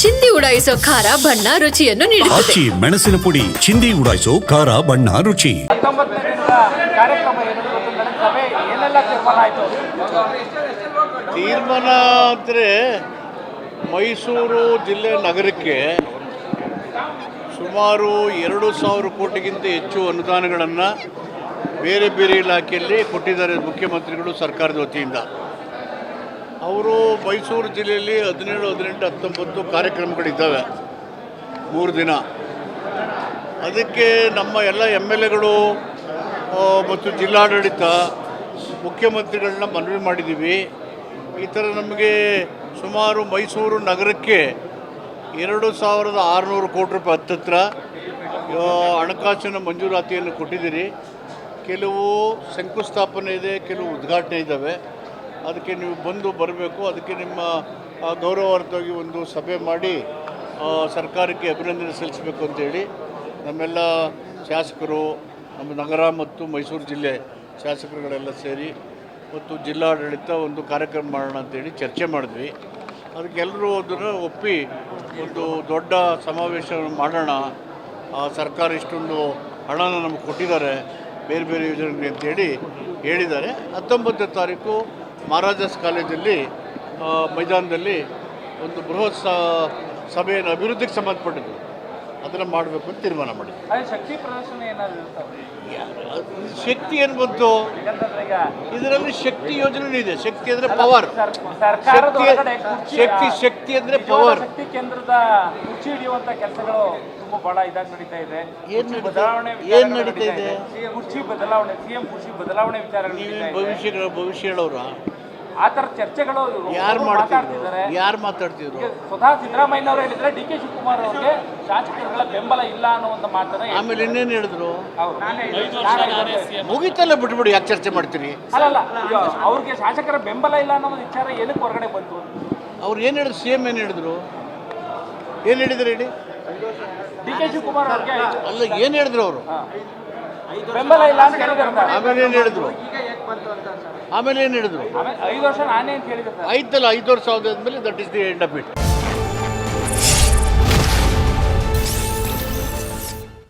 ಚಿಂದಿ ಉಡಾಯಿಸೋ ಖಾರ ಬಣ್ಣ ರುಚಿಯನ್ನು ನೀಡುತ್ತದೆ. ಆಚಿ ಮೆಣಸಿನ ಪುಡಿ ಚಿಂದಿ ಉಡಾಯಿಸೋ ಖಾರ ಬಣ್ಣ ರುಚಿ. 19ನೇ ದಿನದ ಕಾರ್ಯಕ್ರಮ ಸಭೆ ಏನೆಲ್ಲ ತೀರ್ಮಾನ ಆಯಿತು? ತೀರ್ಮಾನ ಅಂದರೆ ಮೈಸೂರು ಜಿಲ್ಲೆ ನಗರಕ್ಕೆ ಸುಮಾರು 2,000 ಕೋಟಿಗಿಂತ ಹೆಚ್ಚು ಅನುದಾನಗಳನ್ನು ಬೇರೆ ಬೇರೆ ಇಲಾಖೆಯಲ್ಲಿ ಕೊಟ್ಟಿದ್ದಾರೆ ಮುಖ್ಯಮಂತ್ರಿಗಳು ಸರ್ಕಾರದ ವತಿಯಿಂದ. ಅವರು ಮೈಸೂರು ಜಿಲ್ಲೆಯಲ್ಲಿ 17, 18, 19 ಕಾರ್ಯಕ್ರಮಗಳಿದ್ದಾವೆ 3 ದಿನ. ಅದಕ್ಕೆ ನಮ್ಮ ಎಲ್ಲ MLAಗಳು ಮತ್ತು ಜಿಲ್ಲಾಡಳಿತ ಮುಖ್ಯಮಂತ್ರಿಗಳನ್ನ ಮನವಿ ಮಾಡಿದ್ದೀವಿ. ಈ ಥರ ನಮಗೆ ಸುಮಾರು ಮೈಸೂರು ನಗರಕ್ಕೆ 2,600 ಕೋಟಿ ರೂಪಾಯಿ ಹತ್ತತ್ರ ಹಣಕಾಸಿನ ಮಂಜೂರಾತಿಯನ್ನು ಕೊಟ್ಟಿದ್ದೀರಿ. ಕೆಲವು ಶಂಕುಸ್ಥಾಪನೆ ಇದೆ, ಕೆಲವು ಉದ್ಘಾಟನೆ ಇದ್ದಾವೆ. ಅದಕ್ಕೆ ನೀವು ಬರಬೇಕು. ಅದಕ್ಕೆ ನಿಮ್ಮ ಗೌರವಾರ್ಥವಾಗಿ ಒಂದು ಸಭೆ ಮಾಡಿ ಸರ್ಕಾರಕ್ಕೆ ಅಭಿನಂದನೆ ಸಲ್ಲಿಸಬೇಕು ಅಂತೇಳಿ ನಮ್ಮೆಲ್ಲ ಶಾಸಕರು, ನಮ್ಮ ನಗರ ಮತ್ತು ಮೈಸೂರು ಜಿಲ್ಲೆ ಶಾಸಕರುಗಳೆಲ್ಲ ಸೇರಿ ಮತ್ತು ಜಿಲ್ಲಾಡಳಿತ ಒಂದು ಕಾರ್ಯಕ್ರಮ ಮಾಡೋಣ ಅಂತೇಳಿ ಚರ್ಚೆ ಮಾಡಿದ್ವಿ. ಅದಕ್ಕೆಲ್ಲರೂ ಅದನ್ನು ಒಪ್ಪಿ ಒಂದು ದೊಡ್ಡ ಸಮಾವೇಶ ಮಾಡೋಣ. ಸರ್ಕಾರ ಇಷ್ಟೊಂದು ಹಣನ ನಮಗೆ ಕೊಟ್ಟಿದ್ದಾರೆ ಬೇರೆ ಬೇರೆ ಯೋಜನೆಗಳಿಗೆ ಅಂತೇಳಿ ಹೇಳಿದ್ದಾರೆ. 19ನೇ ತಾರೀಕು ಮಹಾರಾಜಾಸ್ ಕಾಲೇಜಲ್ಲಿ ಮೈದಾನದಲ್ಲಿ ಒಂದು ಬೃಹತ್ ಸಭೆಯನ್ನು ಅಭಿವೃದ್ಧಿಗೆ ಸಂಬಂಧಪಟ್ಟಿದ್ದು ಅದನ್ನು ಮಾಡಬೇಕು ಅಂತ ತೀರ್ಮಾನ ಮಾಡಿ. ಶಕ್ತಿ ಪ್ರದರ್ಶನ ಏನಾದ್ರು ಶಕ್ತಿ ಏನು ಬಂತು ಇದರಲ್ಲಿ? ಶಕ್ತಿ ಯೋಜನೆ ಇದೆ. ಶಕ್ತಿ ಅಂದರೆ ಪವರ್. ಶಕ್ತಿ ಅಂದರೆ ಪವರ್. ಶಕ್ತಿ ಕೇಂದ್ರದ ಕುರ್ಚಿ ಹಿಡಿಯುವಂತ ಕೆಲಸಗಳು ತುಂಬಾ ಬಹಳ ಇದಾಗಿ ನಡೀತಾ ಇದೆ. ಏನು ನಡೀತಾ ಇದೆ? ಕುರ್ಚಿ ಬದಲಾವಣೆ, CM ಕುರ್ಚಿ ಬದಲಾವಣೆ ವಿಚಾರಗಳು ಭವಿಷ್ಯ ಹೇಳೋರ ಆ ಥರ ಚರ್ಚೆಗಳು ಯಾರು ಮಾತಾಡ್ತಿದ್ರು? ಸ್ವತಃ ಸಿದ್ದರಾಮಯ್ಯನವರು ಹೇಳಿದ್ರೆ DK ಶಿವಕುಮಾರ್ ಅವರಿಗೆ ಶಾಸಕರುಗಳ ಬೆಂಬಲ ಇಲ್ಲ ಅನ್ನೋ ಒಂದು ಮಾತನ್ನ ಆಮೇಲೆ ಇನ್ನೇನು ಹೇಳಿದ್ರು? ಮುಗಿತಲ್ಲ, ಬಿಟ್ಬಿಡಿ, ಯಾಕೆ ಚರ್ಚೆ ಮಾಡ್ತೀರಿ? ಅಲ್ಲಲ್ಲ, ಅವ್ರಿಗೆ ಶಾಸಕರ ಬೆಂಬಲ ಇಲ್ಲ ಅನ್ನೋ ಒಂದು ವಿಚಾರ ಏನಕ್ಕೆ ಹೊರಗಡೆ ಬಂತು? ಅವ್ರು ಏನು ಹೇಳಿದ್ರು? CM ಏನು ಹೇಳಿದ್ರು? ಏನು ಹೇಳಿದ್ರು ಹೇಳಿ? DK ಶಿವಕುಮಾರ್ ಅವ್ರಿಗೆ ಅಲ್ಲ, ಏನು ಹೇಳಿದ್ರು ಅವರು? ಬೆಂಬಲ ಇಲ್ಲ ಅಂತ ಹೇಳಿದ್ರು. ಆಮೇಲೆ ಏನು ಹೇಳಿದ್ರು? 5 ವರ್ಷ ನಾನೇ ಅಂತ ಹೇಳಿದ್ರು. ಆಯ್ತಲ್ಲ, 5 ವರ್ಷ ಆದ್ಮೇಲೆ that is the end of it.